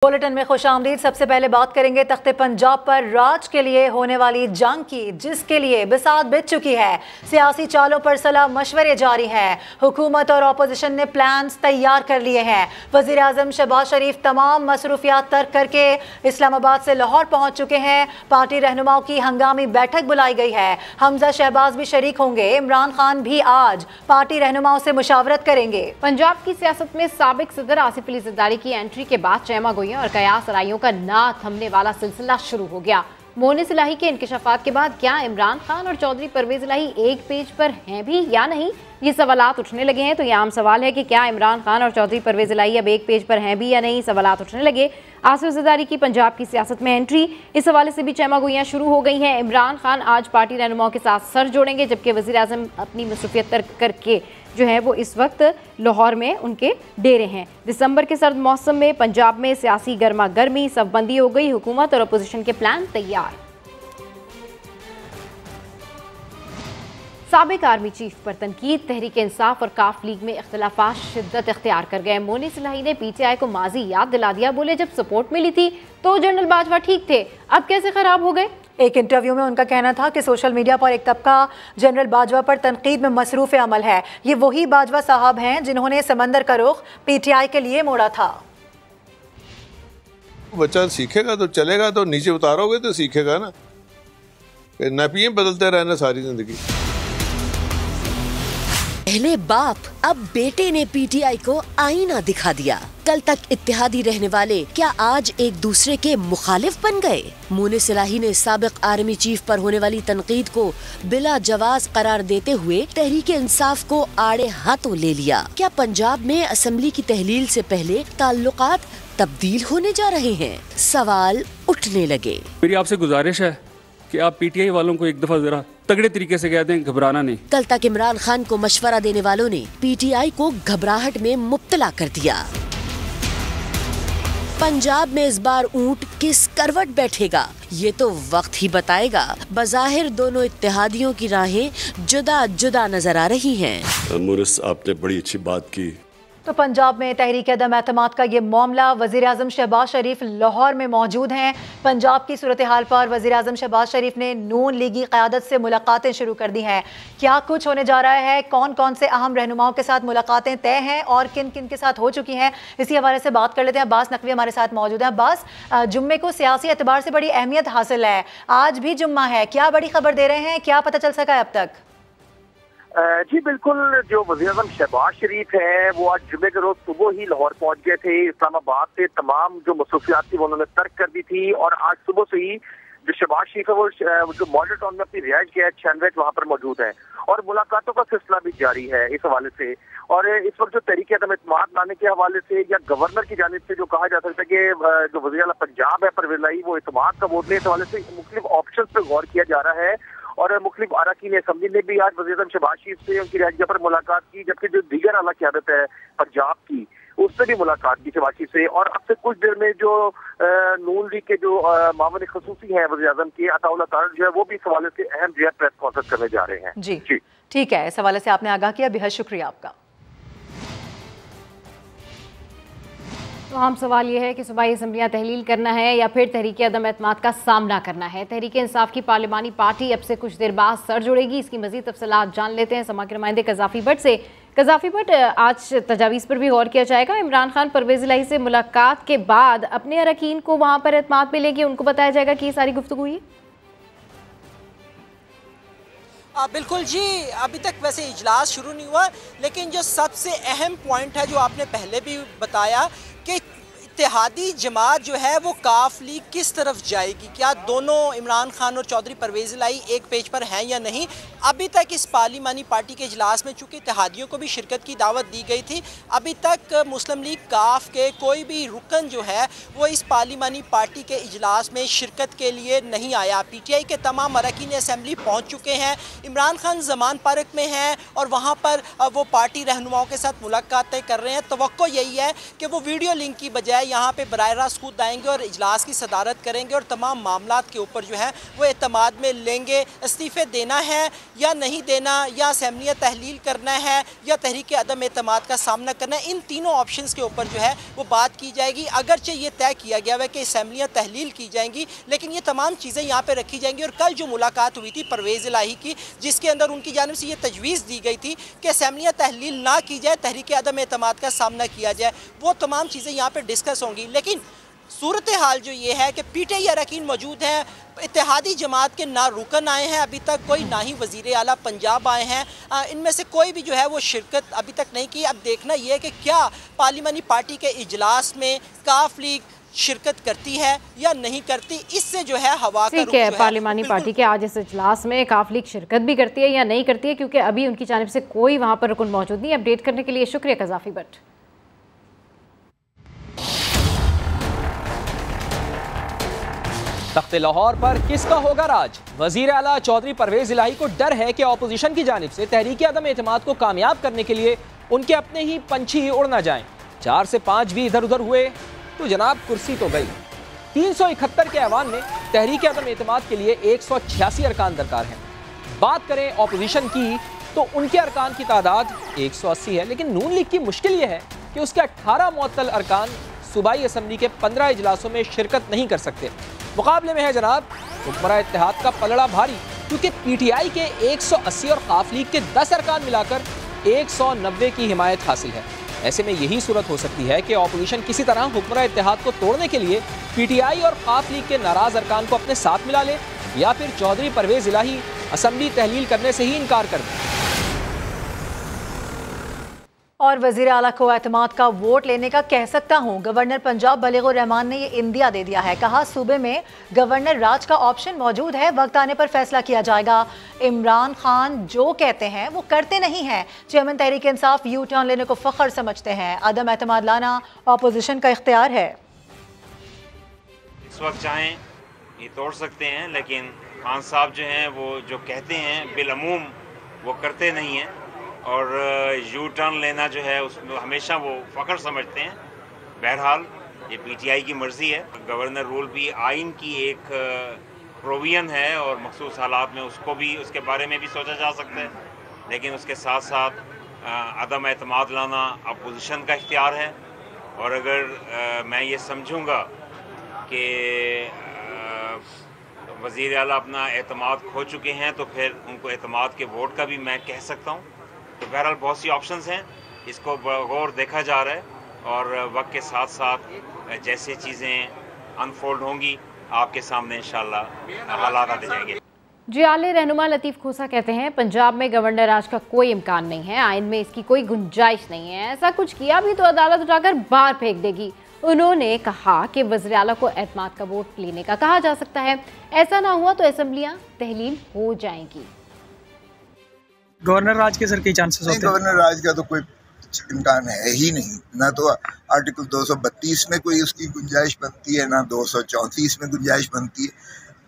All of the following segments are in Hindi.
बुलेटिन में खुशामदीद। सबसे पहले बात करेंगे तख्ते पंजाब पर राज के लिए होने वाली जंग की, जिसके लिए बिसात बिछ चुकी है। सियासी चालों पर सलाह मशवरे जारी हैं। हुकूमत और अपोजिशन ने प्लान्स तैयार कर लिए हैं। वजीर आजम शहबाज शरीफ तमाम मसरूफियात तर्क करके इस्लामाबाद से लाहौर पहुंच चुके हैं। पार्टी रहनुमाओं की हंगामी बैठक बुलाई गई है। हमजा शहबाज भी शरीक होंगे। इमरान खान भी आज पार्टी रहनुमाओं से मुशावरत करेंगे। पंजाब की सियासत में साबिक सदर आसिफ अली जरदारी की एंट्री के बाद चैमा गोई और कयास राइयों का ना थमने वाला सिलसिला शुरू हो गया। मोनिस इलाही के इंकशाफात के बाद क्या इमरान खान और चौधरी परवेज इलाही एक पेज पर हैं भी या नहीं, ये सवालात उठने लगे हैं। तो ये आम सवाल है कि क्या इमरान खान और चौधरी परवेज इलाही अब एक पेज पर हैं भी या नहीं, सवालात उठने लगे। आसिफ जरदारी की पंजाब की सियासत में एंट्री, इस हवाले से भी चैमा गोइयां शुरू हो गई हैं। इमरान खान आज पार्टी रहनुमाओं के साथ सर जोड़ेंगे, जबकि वजीर आजम अपनी मसरूफियत तर्क करके जो है वो इस वक्त लाहौर में उनके डेरे हैं। दिसंबर के सर्द मौसम में पंजाब में सियासी गर्मा गर्मी, सफबंदी हो गई। हुकूमत और अपोजिशन के प्लान तैयार। साबिक आर्मी चीफ पर तनकीद, तहरीक इंसाफ और काफ लीग में इख्तिलाफात शिद्दत इख्तियार कर गए। मोनिस इलाही ने पीटीआई को माजी याद दिला दिया। बोले जब सपोर्ट मिली थी तो जनरल बाजवा ठीक थे, अब कैसे खराब हो गए। एक इंटरव्यू में उनका कहना था कि सोशल मीडिया पर एक तबका जनरल बाजवा पर तनकीद में मसरूफ अमल है। ये वही बाजवा साहब हैं जिन्होंने समंदर का रुख पीटीआई के लिए मोड़ा था। बच्चा सीखेगा तो चलेगा, तो नीचे उतारोगे तो सीखेगा ना। नैपियां बदलते रहना सारी जिंदगी। पहले बाप अब बेटे ने पीटीआई को आईना दिखा दिया। कल तक इत्तेहादी रहने वाले क्या आज एक दूसरे के मुखालिफ बन गए। मोनिस इलाही ने साबिक आर्मी चीफ पर होने वाली तनकीद को बिला जवाज करार देते हुए तहरीक इंसाफ को आड़े हाथों ले लिया। क्या पंजाब में असेंबली की तहलील से पहले ताल्लुकात तब्दील होने जा रहे हैं, सवाल उठने लगे। मेरी आपसे गुजारिश है कि आप पीटीआई वालों को एक दफा जरा तगड़े तरीके से कह दें, घबराना नहीं। कल तक इमरान खान को मशवरा देने वालों ने पीटीआई को घबराहट में मुब्तला कर दिया। पंजाब में इस बार ऊंट किस करवट बैठेगा, ये तो वक्त ही बताएगा। बज़ाहिर दोनों इत्तेहादियों की राहें जुदा जुदा नजर आ रही हैं। मोनिस, आपने बड़ी अच्छी बात की। तो पंजाब में तहरीक अदम एतमाद का ये मामला, वज़ीर आज़म शहबाज शरीफ लाहौर में मौजूद हैं। पंजाब की सूरत हाल पर वज़ीर आज़म शहबाज शरीफ ने नून लीगी क़यादत से मुलाकातें शुरू कर दी हैं। क्या कुछ होने जा रहा है, कौन कौन से अहम रहनुमाओं के साथ मुलाकातें तय हैं और किन किन के साथ हो चुकी हैं, इसी हवाले से बात कर लेते हैं। अब्बास नकवी हमारे साथ मौजूद हैं। अब्बास, जुम्मे को सियासी एतबार से बड़ी अहमियत हासिल है, आज भी जुम्मा है, क्या बड़ी खबर दे रहे हैं, क्या पता चल सका है अब तक? जी बिल्कुल, जो वज़ीर आज़म शहबाज शरीफ है वो आज जुमे के रोज सुबह ही लाहौर पहुंच गए थे। इस्लामाबाद से तमाम जो मसरूफियात थी वो उन्होंने तर्क कर दी थी और आज सुबह से ही जो शहबाज शरीफ है वो जो मॉडल टाउन में अपनी रिहाइश के छानवेज वहाँ पर मौजूद है और मुलाकातों का सिलसिला भी जारी है इस हवाले से। और इस वक्त जो तहरीक अदम एतमाद लाने के हवाले से या गवर्नर की जानिब से जो कहा जा सकता है कि जो वज़ीर आला पंजाब है परवेज इलाही वो एतमाद का वोट ले, इस हवाले से मुख्तलिफ ऑप्शन पे गौर किया जा रहा है। और मुख्तलिफ अरकान असेंबली ने भी आज वज़ीर आज़म शहबाज शरीफ से उनकी रिहाइश पर मुलाकात की, जबकि जो दीगर आला क़यादत है पंजाब की उससे भी मुलाकात की शहबाज शरीफ से। और अब से कुछ देर में जो नून लीग के जो मामले खसूसी हैं वज़ीर आज़म के अताउल्लाह तारड़ जो है वो भी इस हवाले से अहम जो है प्रेस कॉन्फ्रेंस करने जा रहे हैं। जी ठीक है, इस हवाले से आपने आगाह किया, बेहद शुक्रिया आपका। तो आम सवाल ये है कि सूबाई असम्बलियाँ तहलील करना है या फिर तहरीक अदम एतमाद का सामना करना है। तहरीक इंसाफ की पार्लिमानी पार्टी अब से कुछ देर बाद सर जुड़ेगी, इसकी मजीद तफसीलात जान लेते हैं समा के नुमाइंदे कज़ाफ़ी भट्ट से। कज़ाफ़ी भट्ट, आज तजावीज़ पर भी गौर किया जाएगा। इमरान खान परवेज इलाही से मुलाकात के बाद अपने अरकान को वहाँ पर एतमाद मिलेगी, उनको बताया जाएगा कि ये सारी गुफ्तगू हुई है। बिल्कुल जी, अभी तक वैसे इजलास शुरू नहीं हुआ, लेकिन जो सबसे अहम पॉइंट है जो आपने पहले भी बताया कि इत्तेहादी जमात जो है वो काफ लीग किस तरफ जाएगी, क्या दोनों इमरान खान और चौधरी परवेज इलाही एक पेज पर हैं या नहीं। अभी तक इस पार्लिमानी पार्टी के इजलास में चूँकि इत्तेहादियों को भी शिरकत की दावत दी गई थी, अभी तक मुस्लिम लीग काफ के कोई भी रुकन जो है वो इस पार्लिमानी पार्टी के इजलास में शिरकत के लिए नहीं आया। पीटीआई के तमाम अरकान असेंबली पहुँच चुके हैं, इमरान खान जमान पार्क में हैं और वहाँ पर वो पार्टी रहनुमाओं के साथ मुलाकातें कर रहे हैं। तवक्को यही है कि वो वीडियो लिंक की बजाय यहाँ पे बराह रास्त खुद आएंगे और इजलास की सदारत करेंगे और तमाम मामलात के ऊपर जो है वो एतमाद में लेंगे। इस्तीफ़े देना है या नहीं देना, या असेंबलियाँ तहलील करना है या तहरीक अदम एतमाद का सामना करना है, इन तीनों ऑप्शंस के ऊपर जो है वो बात की जाएगी। अगरचे ये तय किया गया है कि असेंबलियाँ तहलील की जाएंगी, लेकिन ये तमाम चीज़ें यहाँ पर रखी जाएंगी। और कल जो मुलाकात हुई थी परवेज़ इलाही की, जिसके अंदर उनकी जानिब से ये तजवीज़ दी गई थी कि असेंबलियाँ तहलील ना की जाए, तहरीक अदम एतमाद का सामना किया जाए, वो तमाम चीज़ें यहाँ पर डिस्कस होंगी। लेकिन सूरत हाल जो ये है कि पीटीआई अरकान मौजूद हैं, इत्तेहादी जमात के ना रुकन आए हैं अभी तक कोई, ना ही वज़ीर आला पंजाब आए हैं, इनमें से कोई भी जो है वो शिरकत अभी तक नहीं की। अब देखना यह है कि क्या पार्लिमानी पार्टी के इजलास में काफ लीग शिरकत करती है या नहीं करती, इससे जो है हवा का रुख है। पार्लिमानी पार्टी के आज इस इजलास में काफ लीग शिरकत भी करती है या नहीं करती है, क्योंकि अभी उनकी जानिब से कोई वहाँ पर रुकन मौजूद नहीं। अपडेट करने के लिए शुक्रिया कज़ाफी भट्ट। तख्ते लाहौर पर किसका होगा राज? वजीर आला चौधरी परवेज इलाही को डर है कि अपोजिशन की जानिब से तहरीक अदम एतमाद को कामयाब करने के लिए उनके अपने ही पंछी उड़ ना जाएं। 4 से 5 भी इधर उधर हुए तो जनाब कुर्सी तो गई। 371 के ऐवान में तहरीक अदम एतमाद के लिए 186 अरकान दरकार हैं। बात करें अपोजिशन की तो उनके अरकान की तादाद 180 है, लेकिन नून लीग की मुश्किल यह है कि उसके 18 मुअत्तल अरकान सूबाई असम्बली के 15 इजलासों में शिरकत नहीं कर सकते। मुकाबले में है जनाब हुक्मरान इत्तेहाद का पलड़ा भारी, क्योंकि पीटीआई के 180 और काफ लीग के 10 अरकान मिलाकर 190 की हिमायत हासिल है। ऐसे में यही सूरत हो सकती है कि अपोजिशन किसी तरह हुक्मरान इत्तेहाद को तोड़ने के लिए पीटीआई और काफ लीग के नाराज अरकान को अपने साथ मिला ले, या फिर चौधरी परवेज इलाही असम्बली तहलील करने से ही इनकार कर दें। और वज़ीर आला को एतमाद का वोट लेने का कह सकता हूँ, गवर्नर पंजाब बलीगुर रहमान ने ये इंदिया दे दिया है। कहा सूबे में गवर्नर राज का ऑप्शन मौजूद है, वक्त आने पर फैसला किया जाएगा। इमरान खान जो कहते हैं वो करते नहीं हैं। Chairman Tehreek Insaf U turn लेने को फ़ख्र समझते हैं। अदम एतमाद लाना अपोजिशन का इख्तियार है। इस वक्त चाहें ये तोड़ सकते हैं, लेकिन खान साहब जो हैं वो जो कहते हैं बिलअमूम वो करते नहीं हैं, और यू टर्न लेना जो है उसमें हमेशा वो फ़ख्र समझते हैं। बहरहाल ये पीटीआई की मर्ज़ी है। गवर्नर रूल भी आइन की एक प्रोविजन है और मखसूस हालात में उसको भी, उसके बारे में भी सोचा जा सकता है, लेकिन उसके साथ साथ अदम एतमाद लाना अपोजिशन का इख्तियार है। और अगर मैं ये समझूँगा कि वज़ीर आला अपना एतमाद खो चुके हैं तो फिर उनको एतमाद के वोट का भी मैं कह सकता हूँ। तो बहरहाल बहुत सी ऑप्शंस हैं, इसको गौर देखा जा रहा है और वक्त के साथ साथ जैसे चीज़ें अनफोल्ड होंगी आपके सामने इंशाल्लाह हालात आते जाएंगे। जी आले रहनुमा लतीफ़ खोसा कहते हैं पंजाब में गवर्नर राज का कोई इम्कान नहीं है, आइन में इसकी कोई गुंजाइश नहीं है। ऐसा कुछ किया भी तो अदालत उठाकर बाहर फेंक देगी। उन्होंने कहा कि वज़ीर आला को एतमाद का वोट लेने का कहा जा सकता है, ऐसा ना हुआ तो असेंबलियाँ तहलील हो जाएंगी। गवर्नर राज के सर के चांसेस होते हैं? गवर्नर राज का तो कोई इम्कान है ही नहीं। ना तो आर्टिकल 232 में कोई उसकी गुंजाइश बनती है, ना 234 में गुंजाइश बनती है,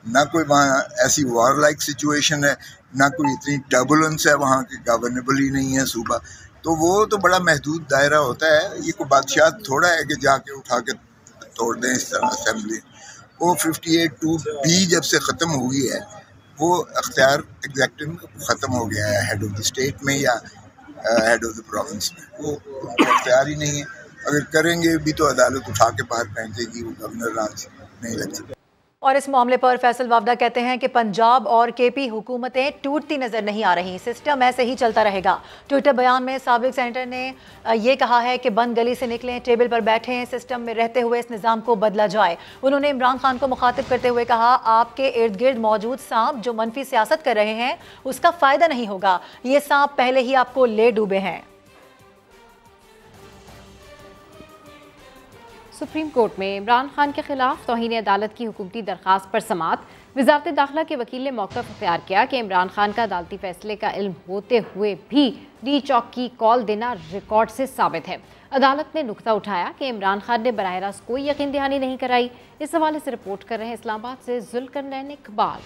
ना कोई वहाँ ऐसी वॉर लाइक सिचुएशन है, ना कोई इतनी टर्बुलेंस है वहाँ की, गवर्नेबल ही नहीं है सूबा। तो वो तो बड़ा महदूद दायरा होता है। ये कोई बादशाह थोड़ा है कि जाके उठा के तोड़ दें इस तरह असेंबली। वो 58(2)B जब से ख़त्म हुई है वो अख्तियार एग्जेक्टिव में ख़त्म हो गया है, हेड ऑफ द स्टेट में या हेड ऑफ द प्रोविंस में। वो अख्तियार ही नहीं है। अगर करेंगे भी तो अदालत उठा के बाहर फेंकेगी, वो गवर्नर राज नहीं लग सकता। और इस मामले पर फैसल वावदा कहते हैं कि पंजाब और केपी हुकूमतें टूटती नजर नहीं आ रही, सिस्टम ऐसे ही चलता रहेगा। ट्विटर बयान में साबिक सेनेटर ने ये कहा है कि बंद गली से निकलें, टेबल पर बैठें, सिस्टम में रहते हुए इस निज़ाम को बदला जाए। उन्होंने इमरान खान को मुखातिब करते हुए कहा, आपके इर्द गिर्द मौजूद सांप जो मनफी सियासत कर रहे हैं उसका फ़ायदा नहीं होगा, ये सांप पहले ही आपको ले डूबे हैं। सुप्रीम कोर्ट में इमरान खान के खिलाफ तौहीन अदालत की हुकूमती दरख्वास्त पर समाअत। वज़ारत दाखिला के वकील ने मौक़िफ़ इख्तियार किया कि इमरान खान का अदालती फैसले का इल्म होते हुए भी डी चौक की कॉल देना रिकॉर्ड से साबित है। अदालत ने नुक्ता उठाया कि इमरान खान ने बराह रास्त कोई यकीन दहानी नहीं कराई। इस हवाले से रिपोर्ट कर रहे हैं इस्लामाबाद से जुल्करनैन इकबाल।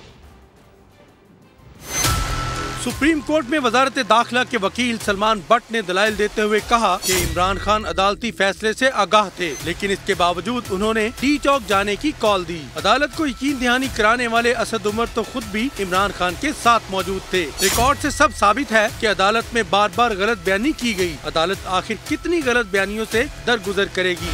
सुप्रीम कोर्ट में वजारत दाखिला के वकील सलमान बट ने दलाइल देते हुए कहा कि इमरान खान अदालती फैसले से आगाह थे, लेकिन इसके बावजूद उन्होंने टी चौक जाने की कॉल दी। अदालत को यकीन दहानी कराने वाले असद उमर तो खुद भी इमरान खान के साथ मौजूद थे। रिकॉर्ड से सब साबित है कि अदालत में बार बार गलत बयानी की गई। अदालत आखिर कितनी गलत बयानियों से दरगुजर करेगी?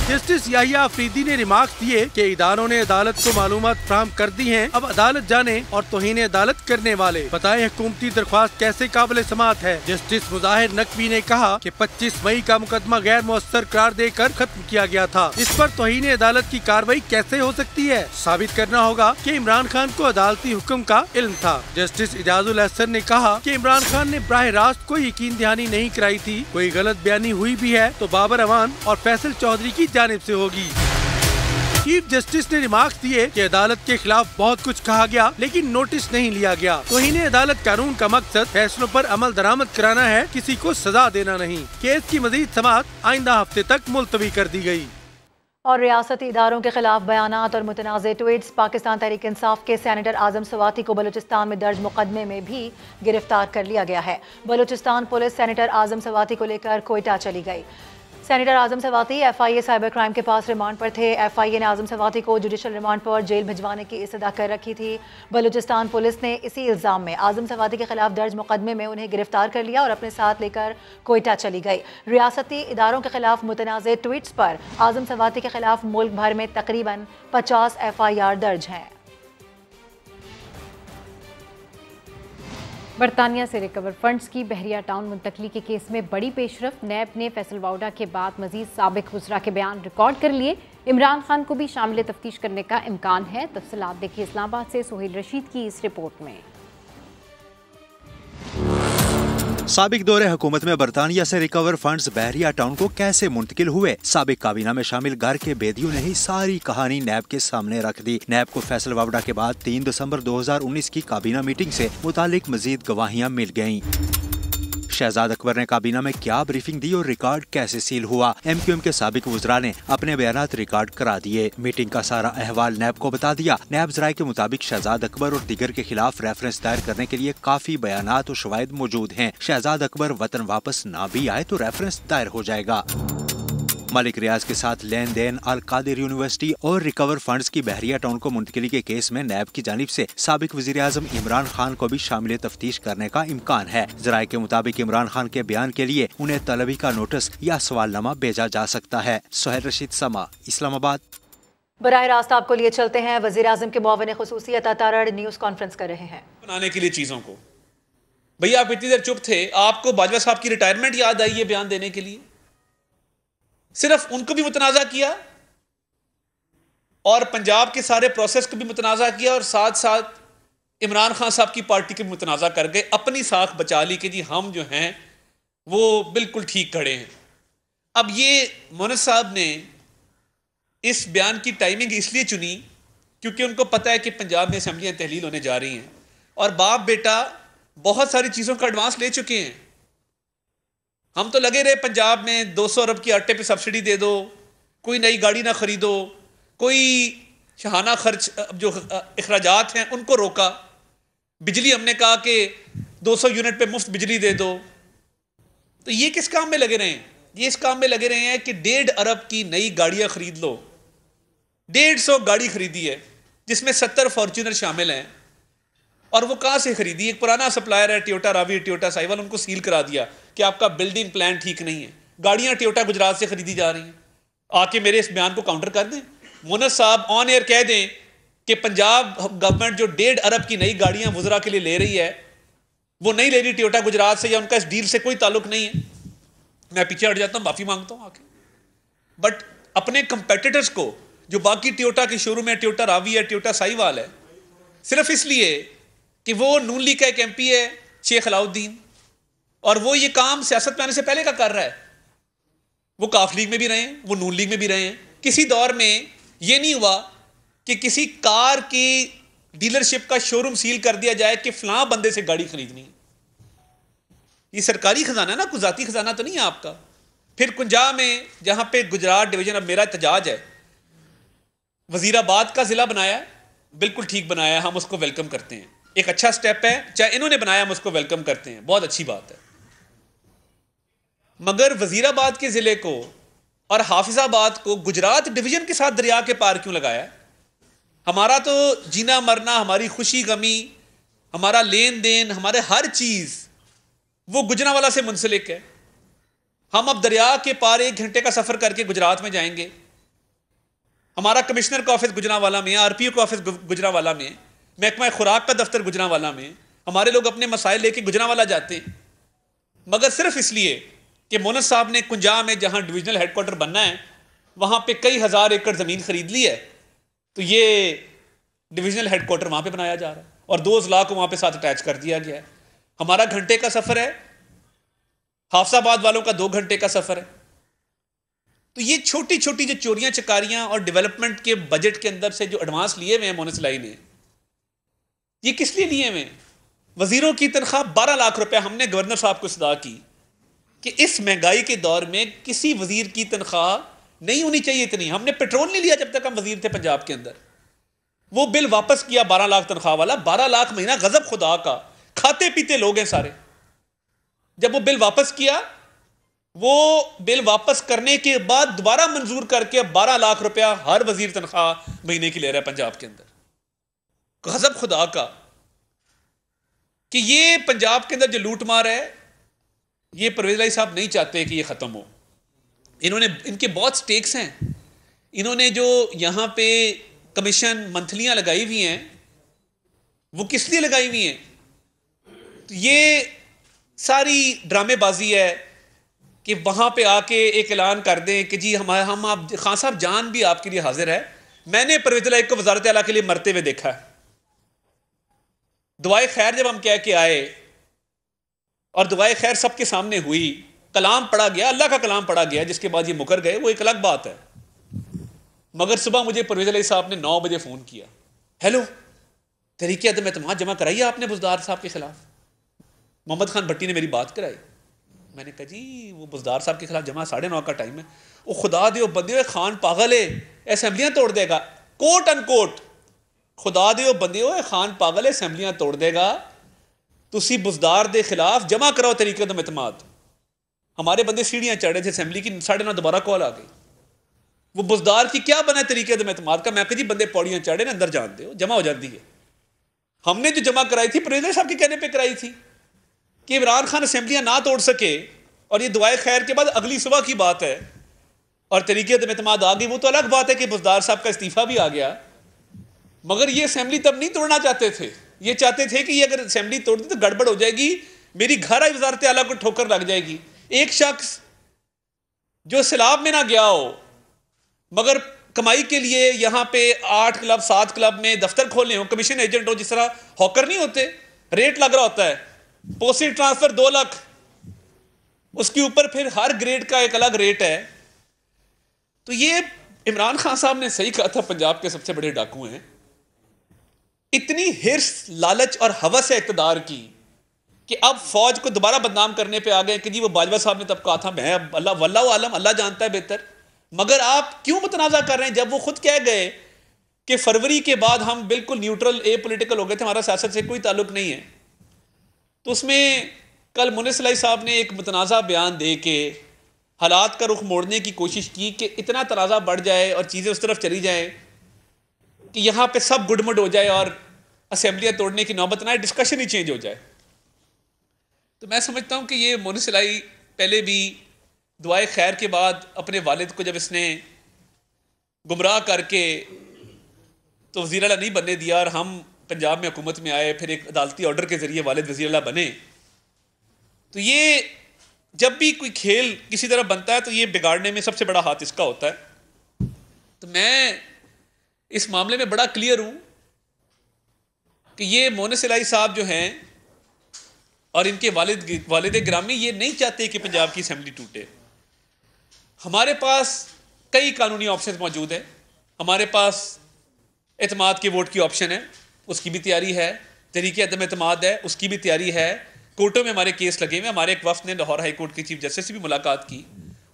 जस्टिस याहिया अफरीदी ने रिमार्क्स दिए कि इदारों ने अदालत को मालूमात फराहम कर दी हैं, अब अदालत जाने और तौहीन अदालत करने वाले बताएं हुकूमती दरख्वास्त कैसे काबिल समाअत है। जस्टिस मुजाहिर नकवी ने कहा कि 25 मई का मुकदमा गैर मुअस्सर करार देकर खत्म किया गया था, इस पर तौहीन अदालत की कार्रवाई कैसे हो सकती है? साबित करना होगा कि इमरान खान को अदालती हुक्म का इल्म था। जस्टिस इजाजुल अहसन ने कहा कि इमरान खान ने बराह रास्त कोई यकीन दहानी नहीं कराई थी, कोई गलत बयानी हुई भी है तो बाबर अवान और फैसल चौधरी की जानिब से होगी। चीफ जस्टिस ने रिमार्क्स दिए कि अदालत के खिलाफ बहुत कुछ कहा गया लेकिन नोटिस नहीं लिया गया। तौहीन अदालत कानून का मकसद फैसलों पर अमल दरामद कराना है, किसी को सजा देना नहीं। केस की मजीद समाअत आइंदा हफ्ते तक मुलतवी कर दी गई। और रियासती इदारों के खिलाफ बयानात और मुतनाज़ ट्वीट्स। पाकिस्तान तहरीक इंसाफ के सेनेटर आजम सवाती को बलूचिस्तान में दर्ज मुकदमे में भी गिरफ्तार कर लिया गया है। बलूचिस्तान पुलिस सेनेटर आजम सवाती को लेकर कोयटा चली गई। सेनेटर आजम सवाती FIA साइबर क्राइम के पास रिमांड पर थे। FIA ने आजम सवाती को जुडिशल रिमांड पर जेल भिजवाने की इस्तदा कर रखी थी। बलूचिस्तान पुलिस ने इसी इल्ज़ाम में आजम सवाती के खिलाफ दर्ज मुकदमे में उन्हें गिरफ्तार कर लिया और अपने साथ लेकर कोयटा चली गई। रियासती इदारों के खिलाफ मुतनाज़ ट्वीट्स पर आजम सवाती के खिलाफ मुल्क भर में तकरीबन 50 FIR दर्ज हैं। बरतानिया से रिकवर फंड्स की बहरिया टाउन मुंतकली के केस में बड़ी पेशरफ। नैब ने फैसल वाउडा के बाद मजीद साबिक वज़रा के बयान रिकॉर्ड कर लिए। इमरान खान को भी शामिल तफ्तीश करने का इम्कान है। तफसीलात देखिए इस्लामाबाद से सोहेल रशीद की इस रिपोर्ट में। साबिक दौरे हुकूमत में बरतानिया से रिकवर फंड्स बहरिया टाउन को कैसे मुंतकिल हुए? साबिक काबीना में शामिल घर के बेदियों ने ही सारी कहानी नैब के सामने रख दी। नैब को फैसल वावडा के बाद 3 दिसंबर 2019 की काबीना मीटिंग से मुतालिक मजीद गवाहियां मिल गयीं। शहजाद अकबर ने काबीना में क्या ब्रीफिंग दी और रिकॉर्ड कैसे सील हुआ? MQM के साबिक वज़रा ने अपने बयानात रिकॉर्ड करा दिए। मीटिंग का सारा अहवाल नैब को बता दिया। नैब ज़राए के मुताबिक शहजाद अकबर और दीगर के खिलाफ रेफरेंस दायर करने के लिए काफी बयानात और शवाहिद मौजूद हैं। शहजाद अकबर वतन वापस ना भी आए तो रेफरेंस दायर हो जाएगा। मलिक रियाज के साथ लेन देन, अल कादिर यूनिवर्सिटी और रिकवर फंड्स की बहरिया टाउन को मुंतकिली के केस में नैब की जानिब से साबिक वज़ीर आज़म इमरान खान को भी शामिल तफ्तीश करने का इम्कान है। ज़राए के मुताबिक इमरान खान के बयान के लिए उन्हें तलबी का नोटिस या सवालनामा भेजा जा सकता है। सोहेल रशीद, समा, इस्लामाबाद। बराह रास्त आपको लिए चलते हैं। वज़ीर आज़म के मुआविन ख़ुसूसी अता तारड़ न्यूज़ कॉन्फ्रेंस कर रहे हैं। बनाने के लिए चीज़ों को, भैया आप इतनी देर चुप थे, आपको बाजवा साहब की रिटायरमेंट याद आई है बयान देने के लिए? सिर्फ उनको भी मुतनाज़ा किया और पंजाब के सारे प्रोसेस को भी मुतनाज़ा किया और साथ साथ इमरान खान साहब की पार्टी को भी मुतनाज़ा कर गए। अपनी साख बचा ली कि जी हम जो हैं वो बिल्कुल ठीक खड़े हैं। अब ये मोहन साहब ने इस बयान की टाइमिंग इसलिए चुनी क्योंकि उनको पता है कि पंजाब में असम्बलियाँ तहलील होने जा रही हैं और बाप बेटा बहुत सारी चीज़ों का एडवांस ले चुके हैं। हम तो लगे रहे पंजाब में 200 अरब की आटे पे सब्सिडी दे दो, कोई नई गाड़ी ना खरीदो, कोई शहाना खर्च जो अखराजात हैं उनको रोका। बिजली हमने कहा कि 200 यूनिट पे मुफ्त बिजली दे दो। तो ये किस काम में लगे रहे हैं? ये इस काम में लगे रहे हैं कि 1.5 अरब की नई गाड़ियां खरीद लो। 150 गाड़ी खरीदी है जिसमें 70 फॉर्च्यूनर शामिल हैं। और वो कहाँ से खरीदी? एक पुराना सप्लायर है टोयोटा रावी, टोयोटा साइवल, उनको सील करा दिया कि आपका बिल्डिंग प्लान ठीक नहीं है। गाड़ियाँ टोयोटा गुजरात से खरीदी जा रही हैं। आके मेरे इस बयान को काउंटर कर दें। मोनस साहब ऑन एयर कह दें कि पंजाब गवर्नमेंट जो 1.5 अरब की नई गाड़ियाँ वज़रा के लिए ले रही है वो नहीं ले रही टोयोटा गुजरात से, या उनका इस डील से कोई ताल्लुक नहीं है। मैं पीछे हट जाता हूँ, माफ़ी मांगता हूँ आके। बट अपने कंपेटिटर्स को जो बाकी टोयोटा के शोरूम है, टोयोटा रावी है, टोयोटा साइवाल है, सिर्फ इसलिए कि वो नून लीग का एक MP है शेख अलाउद्दीन और वो ये काम सियासत में आने से पहले का कर रहा है। वो काफ लीग में भी रहे हैं, वो नून लीग में भी रहे हैं। किसी दौर में ये नहीं हुआ कि किसी कार की डीलरशिप का शोरूम सील कर दिया जाए कि फलां बंदे से गाड़ी खरीदनी है। ये सरकारी खजाना ना, कोई जाती खजाना तो नहीं है आपका। फिर कुंजा में जहां पे गुजरात डिवीजन अब मेरा एहतजाज है, वजीराबाद का जिला बनाया, बिल्कुल ठीक बनाया, हम उसको वेलकम करते हैं। एक अच्छा स्टेप है, चाहे इन्होंने बनाया हम उसको वेलकम करते हैं, बहुत अच्छी बात है। मगर वजीराबाद के जिले को और हाफिजाबाद को गुजरात डिवीजन के साथ दरिया के पार क्यों लगाया? हमारा तो जीना मरना, हमारी खुशी गमी, हमारा लेन देन, हमारे हर चीज वो गुजरांवाला से मुंसलिक है। हम अब दरिया के पार 1 घंटे का सफर करके गुजरात में जाएंगे। हमारा कमिश्नर का ऑफिस गुजरांवाला में, आरपीओ का ऑफिस गुजरांवाला में, महकमा खुराक का दफ्तर गुजरांवाला में, हमारे लोग अपने मसाइल लेके गुजरांवाला जाते हैं। मगर सिर्फ इसलिए कि मोनस साहब ने कुंजा में जहां डिविजनल हेडक्वार्टर बनना है वहां पे कई हजार एकड़ जमीन खरीद ली है, तो ये डिविजनल हेडक्वार्टर वहां पे बनाया जा रहा है और 2 अजला को वहां पे साथ अटैच कर दिया गया है। हमारा घंटे का सफर है, हाफिजाबाद वालों का 2 घंटे का सफर है। तो ये छोटी छोटी जो चोरियां चकारियां और डेवलपमेंट के बजट के अंदर से जो एडवांस लिए हुए हैं मोनस इलाही ने, ये किस लिए लिए हुए? वजीरों की तनख्वाह 12 लाख रुपए हमने गवर्नर साहब को सदा की कि इस महंगाई के दौर में किसी वजीर की तनख्वाह नहीं होनी चाहिए इतनी। हमने पेट्रोल नहीं लिया जब तक हम वजीर थे पंजाब के अंदर। वो बिल वापस किया 12 लाख तनख्वाह वाला, 12 लाख महीना, गजब खुदा का, खाते पीते लोग हैं सारे। जब वो बिल वापस किया, वो बिल वापस करने के बाद दोबारा मंजूर करके 12 लाख रुपया हर वजीर तनख्वाह महीने की ले रहा है पंजाब के अंदर। गजब खुदा का कि ये पंजाब के अंदर जो लूट मार है, ये परवेज इलाही साहब नहीं चाहते कि ये खत्म हो। इनके बहुत स्टेक्स हैं। इन्होंने जो यहां पे कमीशन मंथलियां लगाई हुई हैं, वो किस लिए लगाई हुई हैं? तो ये सारी ड्रामेबाजी है कि वहां पे आके एक ऐलान कर दें कि जी हम आप खान साहब जान भी आपके लिए हाजिर है। मैंने परवेज इलाही को वजारत आला के लिए मरते हुए देखा है। दुआए खैर जब हम कह के आए और दुआए खैर सबके सामने हुई, कलाम पढ़ा गया, अल्लाह का कलाम पढ़ा गया, जिसके बाद ये मुकर गए, वो एक अलग बात है। मगर सुबह मुझे परवेज इलाही साहब ने 9 बजे फोन किया, हेलो तहरीक अदम एतमाद जमा कराई है आपने बुज़दार साहब के खिलाफ। मोहम्मद खान भट्टी ने मेरी बात कराई। मैंने कहा जी वो बुज़दार साहब के खिलाफ जमा 9:30 का टाइम है। वो खुदा दे बंदे, खान पागल है, असेंबलियां तोड़ देगा, कोट अनकोट, खुदा दे बंदे, खान पागल है, असेंबलियां तोड़ देगा। तुसी बुज़दार दे खिलाफ जमा कराओ तहरीक अदम एतमाद। हमारे बंदे सीढ़ियां चढ़ रहे थे असेंबली की, 9:30 दोबारा कॉल आ गई। वो बुज़दार की क्या बना तहरीक अदम एतमाद का? मैं कहा जी बंदे पौड़ियां चढ़े ना, अंदर जान दो, जमा हो जाती है। हमने जो जमा कराई थी परवेज साहब के कहने पे कराई थी कि इमरान खान असेंबलियां ना तोड़ सके, और ये दुआए खैर के बाद अगली सुबह की बात है और तहरीक अदम एतमाद आ गई। वो तो अलग बात है कि बुज़दार साहब का इस्तीफा भी आ गया, मगर ये असेंबली तब नहीं तोड़ना चाहते थे। ये चाहते थे कि ये अगर असेंबली तोड़ दी तो गड़बड़ हो जाएगी, मेरी घर आई वजारत आला को ठोकर लग जाएगी। एक शख्स जो सैलाब में ना गया हो मगर कमाई के लिए यहां पे 8 क्लब 7 क्लब में दफ्तर खोले हो, कमीशन एजेंट हो, जिस तरह हॉकर नहीं होते, रेट लग रहा होता है, पोस्टल ट्रांसफर 2 लाख, उसके ऊपर फिर हर ग्रेड का एक अलग रेट है। तो ये इमरान खान साहब ने सही कहा था, पंजाब के सबसे बड़े डाकू हैं। इतनी हिर्स, लालच और हवस है इक़्तिदार की कि अब फौज को दोबारा बदनाम करने पे आ गए कि जी वो बाजवा साहब ने तब कहा था, मैं अल्लाह वल्लाहु आलम, अल्लाह जानता है बेहतर। मगर आप क्यों मुतनाज़ा कर रहे हैं जब वो खुद कह गए कि फरवरी के बाद हम बिल्कुल न्यूट्रल, ए पॉलिटिकल हो गए थे, हमारा सियासत से कोई ताल्लुक नहीं है। तो उसमें कल मोनस इलाही साहब ने एक मुतनाज़ा बयान दे के हालात का रुख मोड़ने की कोशिश की कि इतना तनाज़ा बढ़ जाए और चीज़ें उस तरफ चली जाएं कि यहाँ पे सब गुडमुड हो जाए और असेंबलियाँ तोड़ने की नौबत ना आए, डिस्कशन ही चेंज हो जाए। तो मैं समझता हूँ कि ये मोनस इलाही पहले भी दुआए खैर के बाद अपने वालिद को जब इसने गुमराह करके तो वज़ीर आला नहीं बनने दिया और हम पंजाब में हुकूमत में आए, फिर एक अदालती ऑर्डर के ज़रिए वालिद वज़ीर आला बने, तो ये जब भी कोई खेल किसी तरह बनता है तो ये बिगाड़ने में सबसे बड़ा हाथ इसका होता है। तो मैं इस मामले में बड़ा क्लियर हूँ कि ये मोनस इलाही साहब जो हैं और इनके वालिद गिरामी ये नहीं चाहते कि पंजाब की असेंबली टूटे। हमारे पास कई कानूनी ऑप्शन मौजूद हैं। हमारे पास एतमाद के वोट की ऑप्शन है, उसकी भी तैयारी है। तहरीक अदम एतमाद है, उसकी भी तैयारी है। कोर्टों में हमारे केस लगे हुए। हमारे एक वफ्द ने लाहौर हाई कोर्ट के चीफ जस्टिस से भी मुलाकात की,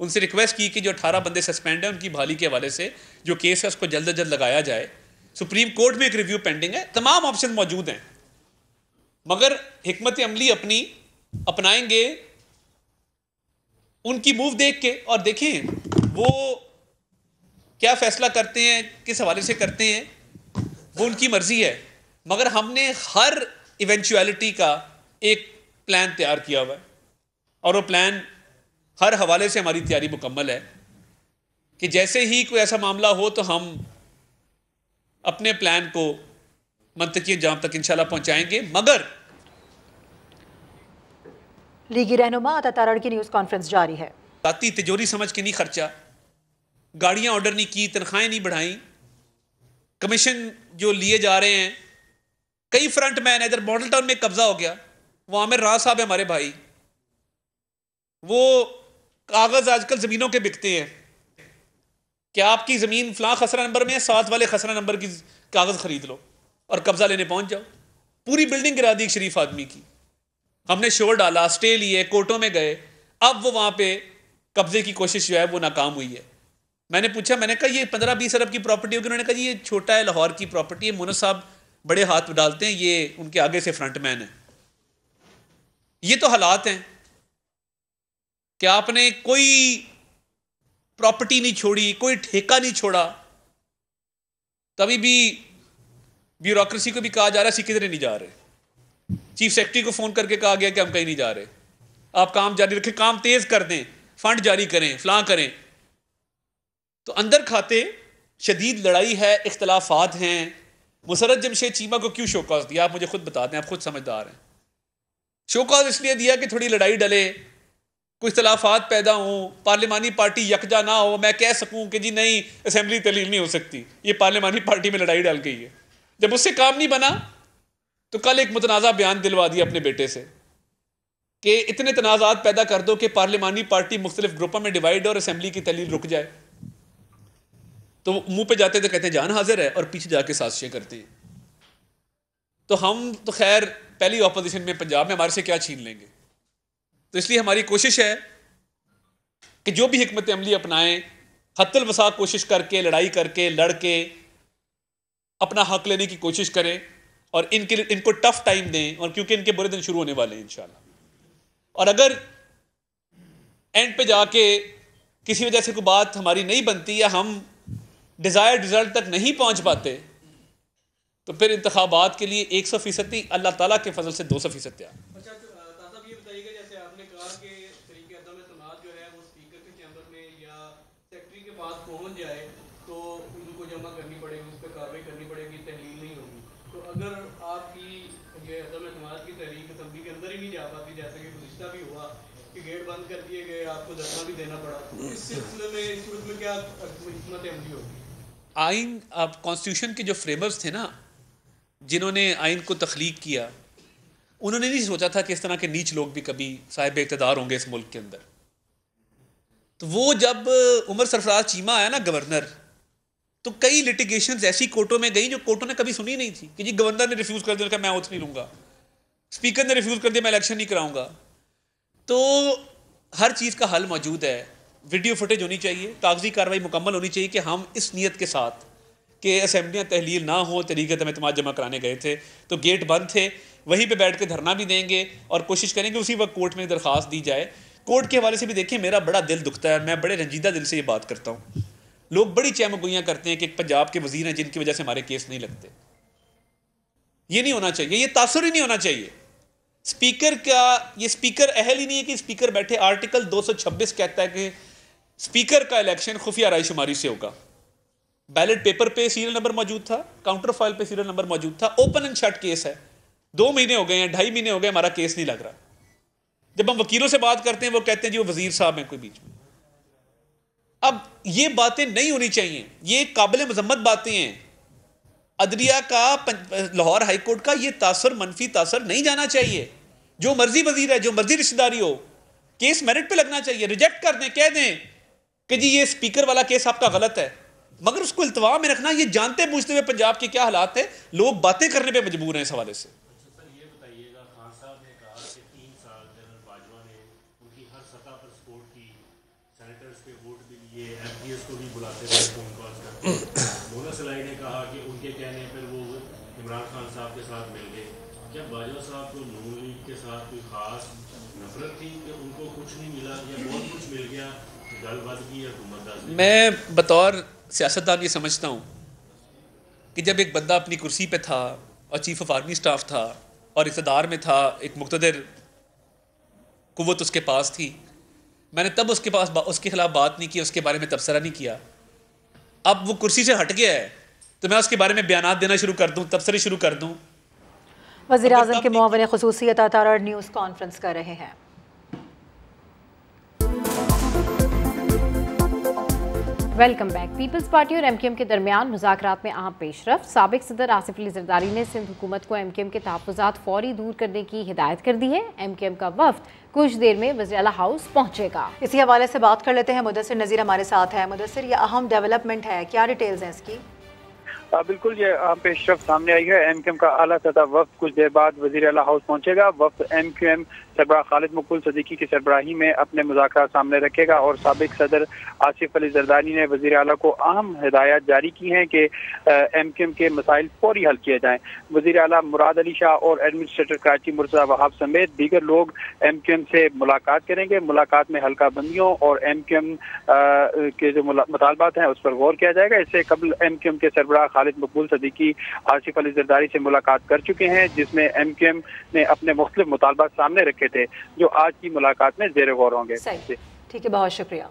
उनसे रिक्वेस्ट की कि जो 18 बंदे सस्पेंड हैं उनकी बहाली के हवाले से जो केस है उसको जल्द अज जल्द लगाया जाए। सुप्रीम कोर्ट में एक रिव्यू पेंडिंग है। तमाम ऑप्शन मौजूद हैं। मगर हिकमत अमली अपनी अपनाएंगे उनकी मूव देख के, और देखें वो क्या फैसला करते हैं, किस हवाले से करते हैं, वो उनकी मर्जी है। मगर हमने हर इवेंचुअलिटी का एक प्लान तैयार किया हुआ है और वो प्लान हर हवाले से हमारी तैयारी मुकम्मल है कि जैसे ही कोई ऐसा मामला हो तो हम अपने प्लान को मंतकी अंजाम तक इंशाल्लाह पहुंचाएंगे। मगर लीगी रहनुमा अता तारड़ की न्यूज़ कॉन्फ्रेंस जारी है। जाती तिजोरी समझ के नहीं खर्चा, गाड़ियां ऑर्डर नहीं की, तनख्वाहें नहीं बढ़ाई, कमीशन जो लिए जा रहे हैं, कई फ्रंट मैन, इधर मॉडल टाउन में कब्जा हो गया, वो आमिर राज साहब है हमारे भाई, वो कागज आजकल जमीनों के बिकते हैं कि आपकी जमीन फलां खसरा नंबर में है, साथ वाले खसरा नंबर की कागज खरीद लो और कब्जा लेने पहुंच जाओ। पूरी बिल्डिंग गिरा दी एक शरीफ आदमी की। हमने शोर डाला, स्टे लिए, कोर्टों में गए, अब वो वहां पे कब्जे की कोशिश जो है वो नाकाम हुई है। मैंने पूछा, मैंने कहा ये 15-20 अरब की प्रॉपर्टी होगी? उन्होंने कहा जी ये छोटा है, लाहौर की प्रॉपर्टी है, मुनस साहब बड़े हाथ डालते हैं, ये उनके आगे से फ्रंट मैन है। ये तो हालात हैं कि आपने कोई प्रॉपर्टी नहीं छोड़ी, कोई ठेका नहीं छोड़ा। तभी भी ब्यूरोक्रेसी को भी कहा जा रहा है सी किधर नहीं जा रहे, चीफ सेक्रेटरी को फोन करके कहा गया कि हम कहीं नहीं जा रहे, आप काम जारी रखें, काम तेज कर दें, फंड जारी करें, फलां करें। तो अंदर खाते शदीद लड़ाई है, इख्तलाफात हैं। मुसर्रत जमशेद चीमा को क्यों शोकॉज दिया, आप मुझे खुद बता दें, आप खुद समझदार हैं। शोकॉज इसलिए दिया कि थोड़ी लड़ाई डले, कुछ इख्तलाफात पैदा हों, पार्लिमानी पार्टी यकजा ना हो, मैं कह सकूं कि जी नहीं असेंबली तलील नहीं हो सकती, ये पार्लिमानी पार्टी में लड़ाई डाल गई है। जब उससे काम नहीं बना तो कल एक मुतनाज़ा बयान दिलवा दिया अपने बेटे से कि इतने तनाज़ात पैदा कर दो कि पार्लिमानी पार्टी मुख्तलिफ ग्रुपों में डिवाइड और असेंबली की तलील रुक जाए। तो मुंह पे जाते तो कहते हैं जान हाजिर है, और पीछे जाके साजिशें करते हैं। तो हम तो खैर पहली ऑपोजिशन में पंजाब में, हमारे से क्या छीन लेंगे। तो इसलिए हमारी कोशिश है कि जो भी हिकमत अमली अपनाएं, हत्तल वसा कोशिश करके, लड़ाई करके, लड़ के अपना हक लेने की कोशिश करें और इनको टफ टाइम दें, और क्योंकि इनके बुरे दिन शुरू होने वाले हैं इंशाल्लाह। और अगर एंड पे जाके किसी वजह से कोई बात हमारी नहीं बनती या हम डिजायर्ड रिजल्ट तक नहीं पहुंच पाते, तो फिर इंतखाबात के लिए 100% नहीं, अल्लाह ताला के फजल से 200% तैयार। अच्छा साहब, ये बताइएगा जैसे आपने कहा कि तरीके अदम समाज जो है वो स्पीकर के चैम्बर में या सेक्रेटरी के पास पहुंच जाए तो उनको जमा करनी पड़ेगी, उस पर कार्रवाई करनी पड़ेगी, तहलील नहीं होगी। तो अगर आपकी ये अदम समाज की तहरीक असेंबली के अंदर ही नहीं जा पाती, जैसे कि गुज़िश्ता भी हुआ कि गेट बंद कर दिए गए, आपको धरना भी देना पड़ा, इस सिलसिले में इस सूरत में क्या हिकमत अमली होगी? आइन, अब कॉन्स्टिट्यूशन के जो फ्रेमर्स थे ना, जिन्होंने आइन को तख्लीक किया, उन्होंने नहीं सोचा था कि इस तरह के नीच लोग भी कभी साहिब इक़्तिदार होंगे इस मुल्क के अंदर। तो वो जब उमर सरफराज चीमा आया ना गवर्नर, तो कई लिटिगेशंस ऐसी कोर्टों में गई जो कोर्टों ने कभी सुनी नहीं थी कि जी गवर्नर ने रिफ्यूज कर दिया, मैं ओथ नहीं लूंगा, स्पीकर ने रिफ्यूज कर दिया, मैं इलेक्शन नहीं कराऊंगा। तो हर चीज़ का हल मौजूद है, वीडियो फुटेज होनी चाहिए, कागजी कार्रवाई मुकम्मल होनी चाहिए कि हम इस नीयत के साथ कि असेंबलियाँ तहलील ना हो, तरीक़े से एतमाद जमा कराने गए थे, तो गेट बंद थे, वहीं पे बैठ के धरना भी देंगे और कोशिश करेंगे उसी वक्त कोर्ट में दरख्वास्त दी जाए। कोर्ट के हवाले से भी देखिए, मेरा बड़ा दिल दुखता है, मैं बड़े रंजीदा दिल से ये बात करता हूँ। लोग बड़ी चहमगोइयाँ करते हैं कि पंजाब के वजीर हैं जिनकी वजह से हमारे केस नहीं लगते। ये नहीं होना चाहिए, ये तासुर ही नहीं होना चाहिए। स्पीकर का, ये स्पीकर अहल ही नहीं है कि स्पीकर बैठे। आर्टिकल 226 कहता है कि स्पीकर का इलेक्शन खुफिया रायशुमारी से होगा। बैलेट पेपर पे सीरियल नंबर मौजूद था, काउंटर फाइल पे सीरियल नंबर मौजूद था। ओपन एंड शट केस है, 2 महीने हो गए हैं, 2.5 महीने हो गए, हमारा केस नहीं लग रहा। जब हम वकीलों से बात करते हैं वो कहते हैं जी वो वजीर साहब हैं कोई बीच में। अब ये बातें नहीं होनी चाहिए, ये काबिल मजम्मत बातें हैं। अदलिया का, लाहौर हाई कोर्ट का ये तासर, मनफी तासर नहीं जाना चाहिए। जो मर्जी वजीर है, जो मर्जी रिश्तेदारी हो, केस मेरिट पे लगना चाहिए। रिजेक्ट कर दें, कह दें कि जी ये स्पीकर वाला केस आपका गलत है, मगर उसको इल्तवा में रखना। ये जानते बूझते हुए पंजाब के क्या हालात है, लोग बातें करने पे मजबूर हैं इस हवाले से। ये बताइएगा, खान साहब ने कहा कि 3 साल जनरल बाजवा ने उनकी हर सतह पर सपोर्ट की, सेनेटर्स के वोट भी लिए, एमपीएस को भी बुलाते रहे, फोन कॉल करते। मोना सलाई ने कहा कि उनके कहने पर वो इमरान खान साहब के साथ मिल गए। क्या बाजवा साहब को नून लीग के साथ कोई खास नफरत थी कि उनको कुछ नहीं मिला या बहुत कुछ मिल गया, गलबात की या हुकूमत? मैं बतौर सियासतदान ये समझता हूँ कि जब एक बंदा अपनी कुर्सी पे था और चीफ ऑफ आर्मी स्टाफ था और इक़्तिदार में था, एक मुक़्तदर कुव्वत उसके पास थी, मैंने तब उसके खिलाफ बात नहीं की, उसके बारे में तबसरा नहीं किया। अब वो कुर्सी से हट गया है तो मैं उसके बारे में बयानात देना शुरू कर दूं, तबसरे शुरू कर दूं। वज़ीर आज़म के मुआविन ख़ुसूसियत अतारा न्यूज़ कॉन्फ्रेंस कर रहे हैं। Welcome back. पीपल्स पार्टी और एमकेएम के दरमियान मुज़ाकरात में अहम पेशरफ। साबिक सदर आसिफ अली ज़रदारी ने सिंध हुकूमत को एमकेएम के तहफ़्फ़ुज़ात फौरी दूर करने की हिदायत कर दी है। एमकेएम का वफ़द कुछ देर में वज़ीर आला हाउस पहुंचेगा। इसी हवाले से बात कर लेते हैं। मुदस्सिर नज़ीर हमारे साथ है। मुदस्सिर, ये अहम डेवलपमेंट है, क्या डिटेल्स हैं इसकी? बिल्कुल, ये अहम पेशरफ सामने आई है। एमकेएम का आला सतह वफ़द कुछ देर बाद वज़ीर आला हाउस पहुंचेगा। वफ़द एमकेएम सरबराह खालिद मकबूल सदीकी की सरबराही में अपने मुज़ाकरात सामने रखेगा और साबिक सदर आसिफ अली ज़रदारी ने वज़ीर आला को अहम हिदायत जारी की हैं कि एमकेएम के मसाइल फौरी हल किए जाएँ। वज़ीर आला मुराद अली शाह और एडमिनिस्ट्रेटर कराची मुर्तज़ा वहाब समेत दीगर लोग एमकेएम से मुलाकात करेंगे। मुलाकात में हल्का बंदियों और एमकेएम के जो मुतालबात हैं उस पर गौर किया जाएगा। इससे कबल एमकेएम के सरबराह खालिद मकबूल सदीकी आसिफ अली ज़रदारी से मुलाकात कर चुके हैं, जिसमें एमकेएम ने अपने मुख्तलिफ मुतालबात सामने रखे थे जो आज की मुलाकात में ज़ेर गौर होंगे। ठीक है, बहुत शुक्रिया।